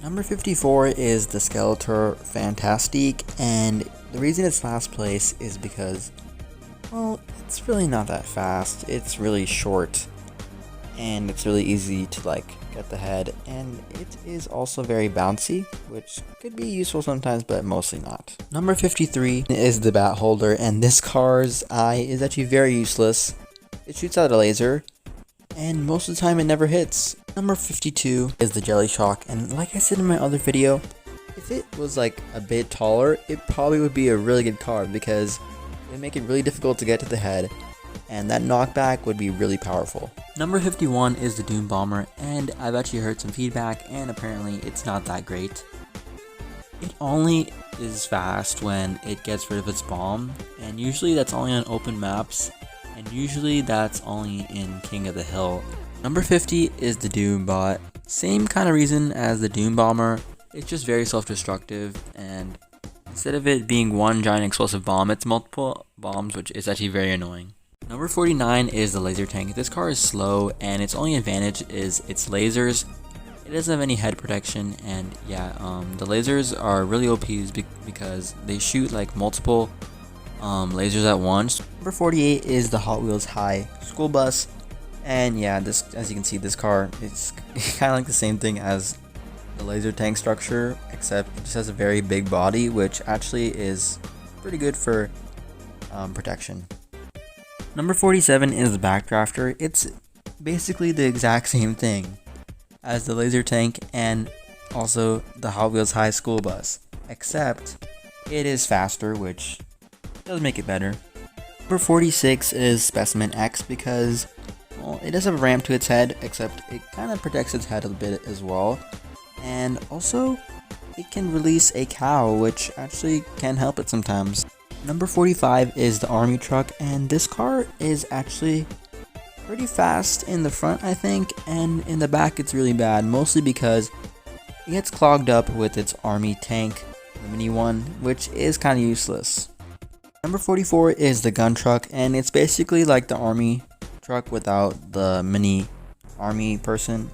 Number 54 is the Skeletor Fantastique, and the reason it's last place is because, well, it's really not that fast. It's really short, and it's really easy to get the head, and it is also very bouncy, which could be useful sometimes, but mostly not. Number 53 is the Bat Holder, and this car's eye is actually very useless. It shoots out a laser, and most of the time it never hits. Number 52 is the Jelly Shock, and like I said in my other video, if it was a bit taller, it probably would be a really good card because it would make it really difficult to get to the head, and that knockback would be really powerful. Number 51 is the Doom Bomber, and I've actually heard some feedback, and apparently it's not that great. It only is fast when it gets rid of its bomb, and usually that's only on open maps, and usually that's only in King of the Hill. Number 50 is the Doom Bot. Same kind of reason as the Doom Bomber, it's just very self-destructive, and instead of it being one giant explosive bomb, it's multiple bombs, which is actually very annoying. Number 49 is the Laser Tank. This car is slow, and its only advantage is its lasers. It doesn't have any head protection, and yeah, the lasers are really OP because they shoot multiple lasers at once. Number 48 is the Hot Wheels High School Bus, and yeah, this, as you can see, this car, it's kind of like the same thing as the Laser Tank structure, except it just has a very big body, which actually is pretty good for protection. Number 47 is the Backdrafter. It's basically the exact same thing as the Laser Tank and also the Hot Wheels High School Bus, except it is faster, which does make it better. Number 46 is Specimen X because, well, it does have a ramp to its head, except it kind of protects its head a bit as well, and also it can release a cow, which actually can help it sometimes. Number 45 is the Army Truck, and this car is actually pretty fast in the front, I think, and in the back it's really bad, mostly because it gets clogged up with its Army Tank, the mini one, which is kind of useless. Number 44 is the Gun Truck, and it's basically like the Army Truck without the mini army person,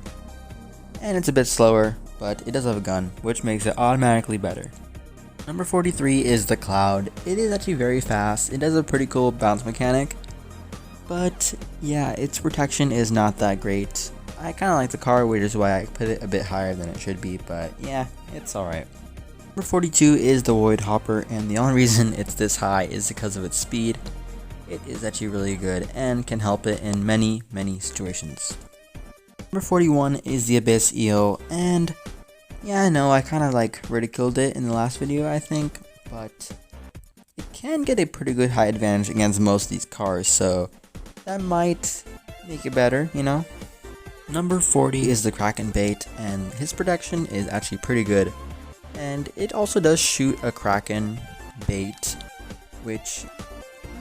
and it's a bit slower, but it does have a gun, which makes it automatically better. Number 43 is the Cloud. It is actually very fast. It does a pretty cool bounce mechanic, but yeah, its protection is not that great. I kind of like the car, which is why I put it a bit higher than it should be, but yeah, it's alright. Number 42 is the Void Hopper, and the only reason it's this high is because of its speed. It is actually really good and can help it in many situations. Number 41 is the Abyss Eel, and yeah, I know I kind of ridiculed it in the last video, I think, but it can get a pretty good height advantage against most of these cars, so that might make it better, you know? Number 40 is the Kraken Bait, and his protection is actually pretty good, and it also does shoot a Kraken Bait, which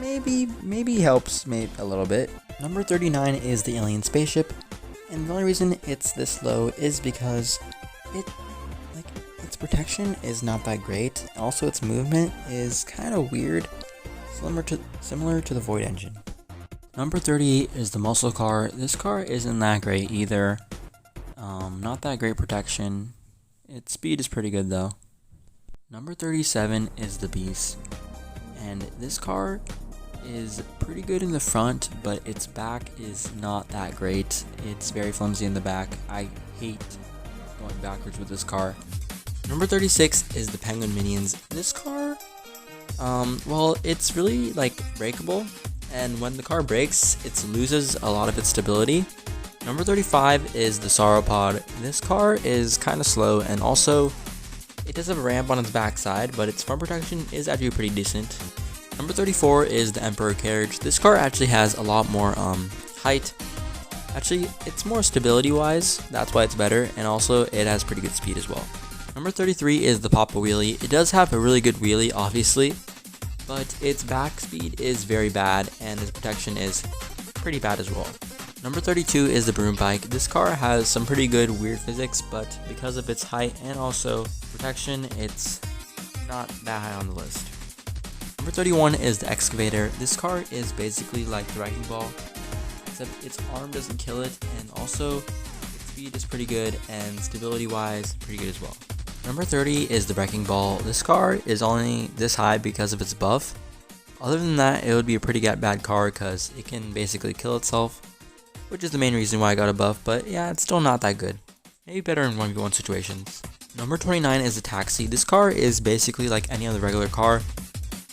maybe helps a little bit. Number 39 is the Alien Spaceship, and the only reason it's this low is because its protection is not that great. Also, its movement is kind of weird, similar to the Void Engine. Number 38 is the Muscle Car. This car isn't that great either. Not that great protection. Its speed is pretty good though. Number 37 is the Beast, and this car is pretty good in the front, but its back is not that great. It's very flimsy in the back. I hate going backwards with this car. Number 36 is the Penguin Minions. This car, well, it's really breakable, and when the car breaks, it loses a lot of its stability. Number 35 is the Sauropod. This car is kind of slow, and also it does have a ramp on its backside, but its front protection is actually pretty decent. Number 34 is the Emperor Carriage. This car actually has a lot more height. Actually, it's more stability wise, that's why it's better, and also it has pretty good speed as well. Number 33 is the Papa Wheelie. It does have a really good wheelie, obviously, but its back speed is very bad, and its protection is pretty bad as well. Number 32 is the Broom Bike. This car has some pretty good weird physics, but because of its height and also protection, it's not that high on the list. Number 31 is the Excavator. This car is basically like the Wrecking Ball, except its arm doesn't kill it, and also its speed is pretty good, and stability wise, pretty good as well. Number 30 is the Wrecking Ball. This car is only this high because of its buff. Other than that, it would be a pretty bad car because it can basically kill itself, which is the main reason why I got a buff, but yeah, it's still not that good. Maybe better in 1v1 situations. Number 29 is the Taxi. This car is basically like any other regular car,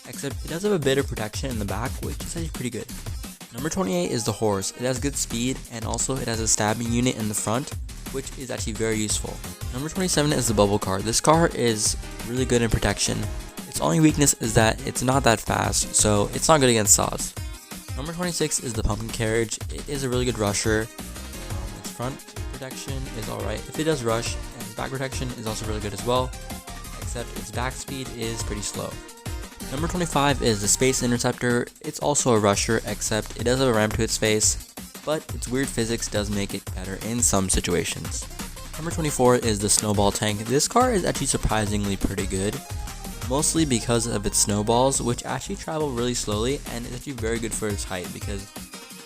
except it does have a bit of protection in the back, which is actually pretty good. Number 28 is the Horse. It has good speed, and also it has a stabbing unit in the front, which is actually very useful. Number 27 is the Bubble Car. This car is really good in protection. Its only weakness is that it's not that fast, so it's not good against saws. Number 26 is the Pumpkin Carriage. It is a really good rusher. Its front protection is alright if it does rush, and its back protection is also really good as well, except its back speed is pretty slow. Number 25 is the Space Interceptor. It's also a rusher, except it does have a ramp to its face, but its weird physics does make it better in some situations. Number 24 is the Snowball Tank. This car is actually surprisingly pretty good, mostly because of its snowballs, which actually travel really slowly, and it's actually very good for its height because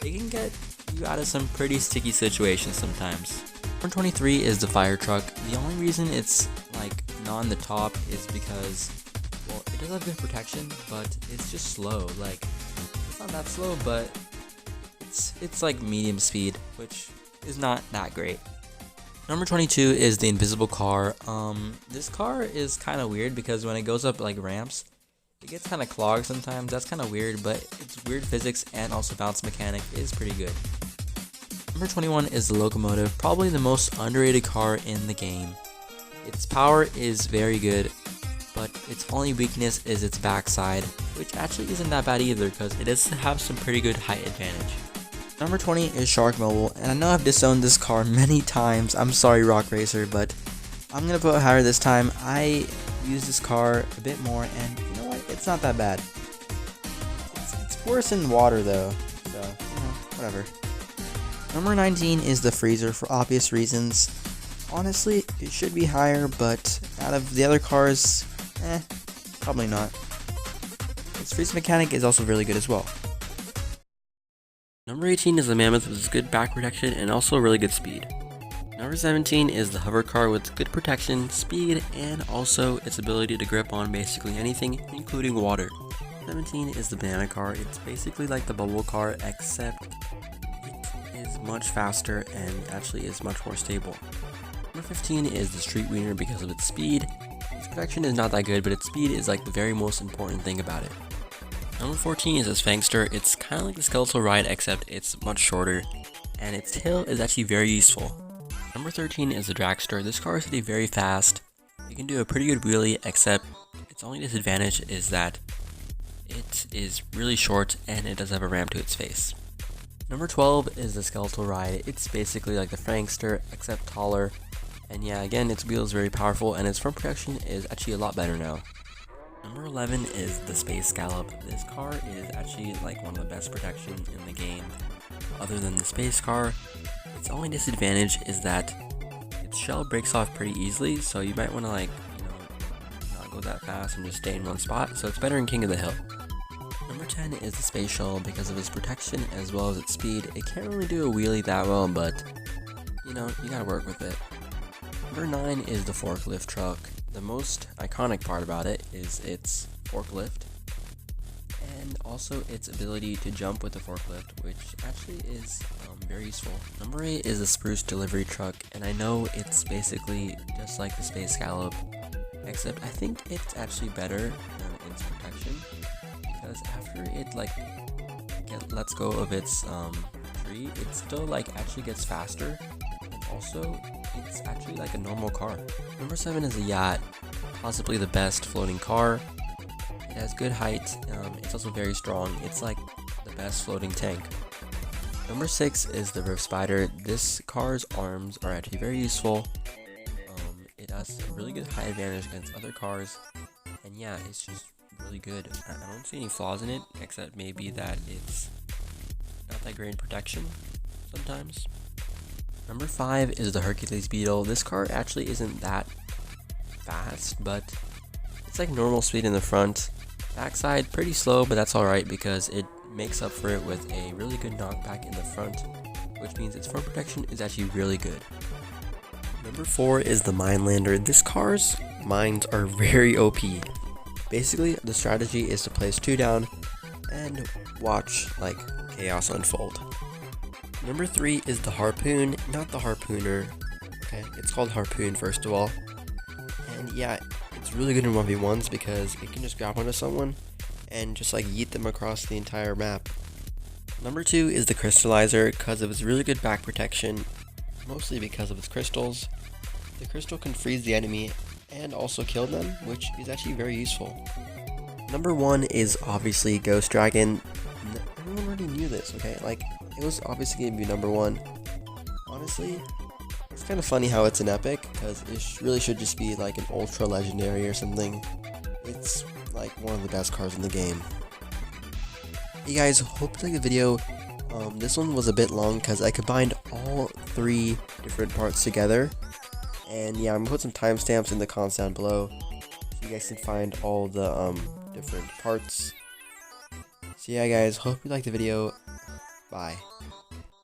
it can get you out of some pretty sticky situations sometimes. Number 23 is the Fire Truck. The only reason it's like not on the top is because, well, it does have good protection, but it's just slow. Like, it's not that slow, but it's like medium speed, which is not that great. Number 22 is the Invisible Car. This car is kind of weird because when it goes up like ramps, it gets kind of clogged sometimes. That's kind of weird, but its weird physics and also bounce mechanic is pretty good. Number 21 is the Locomotive, probably the most underrated car in the game. Its power is very good, but its only weakness is its backside, which actually isn't that bad either because it does have some pretty good height advantage. Number 20 is Shark Mobile, and I know I've disowned this car many times. I'm sorry, Rock Racer, but I'm gonna put higher this time. I use this car a bit more, and you know what? It's not that bad. It's worse in water though, so whatever. Number 19 is the Freezer for obvious reasons. Honestly, it should be higher, but out of the other cars, probably not. Its freeze mechanic is also really good as well. Number 18 is the Mammoth with good back protection and also really good speed. Number 17 is the Hover Car with good protection, speed, and also its ability to grip on basically anything, including water. 17 is the Banana Car. It's basically like the Bubble Car, except it is much faster and actually is much more stable. Number 15 is the Street Wiener because of its speed. Its protection is not that good, but its speed is like the very most important thing about it. Number 14 is the Sphankster. It's kind of like the Skeletal Ride, except it's much shorter, and its tail is actually very useful. Number 13 is the Dragster. This car is actually very fast. It can do a pretty good wheelie, except its only disadvantage is that it is really short and it does have a ramp to its face. Number 12 is the Skeletal Ride. It's basically like the Frankster, except taller. And yeah, again, its wheel is very powerful and its front protection is actually a lot better now. Number 11 is the Space Scallop. This car is actually like one of the best protection in the game, other than the Space Car. Its only disadvantage is that its shell breaks off pretty easily, so you might want to not go that fast and just stay in one spot, so it's better in King of the Hill. Number 10 is the Space Shuttle. Because of its protection as well as its speed, it can't really do a wheelie that well, but you gotta work with it. Number 9 is the Forklift Truck. The most iconic part about it is its forklift, and also its ability to jump with the forklift, which actually is very useful. Number 8 is the Spruce Delivery Truck, and I know it's basically just like the Space Scallop, except I think it's actually better than its protection, because after it lets go of its tree, it still actually gets faster, and also it's actually like a normal car. Number 7 is a Yacht, possibly the best floating car. It has good height, it's also very strong. It's like the best floating tank. Number 6 is the Rift Spider. This car's arms are actually very useful. It has a really good height advantage against other cars, and yeah, it's just really good. I don't see any flaws in it, except maybe that it's not that great in protection sometimes. Number 5 is the Hercules Beetle. This car actually isn't that fast, but it's like normal speed in the front. Backside pretty slow, but that's alright because it makes up for it with a really good knockback in the front, which means its front protection is actually really good. Number 4 is the Minelander. This car's mines are very OP. Basically, the strategy is to place 2 down and watch like chaos unfold. Number 3 is the Harpoon, not the Harpooner. Okay, it's called Harpoon first of all. And yeah, it's really good in 1v1s because it can just grab onto someone and just like yeet them across the entire map. Number 2 is the Crystallizer because of its really good back protection, mostly because of its crystals. The crystal can freeze the enemy and also kill them, which is actually very useful. Number 1 is obviously Ghost Dragon. Everyone already knew this, okay? Like, it was obviously going to be number 1. Honestly, it's kind of funny how it's an epic, because it really should just be like an ultra legendary or something. It's like one of the best cards in the game. Hey guys, hope you liked the video. This one was a bit long because I combined all 3 different parts together. And yeah, I'm gonna put some timestamps in the comments down below so you guys can find all the different parts. So yeah guys, hope you liked the video. Bye.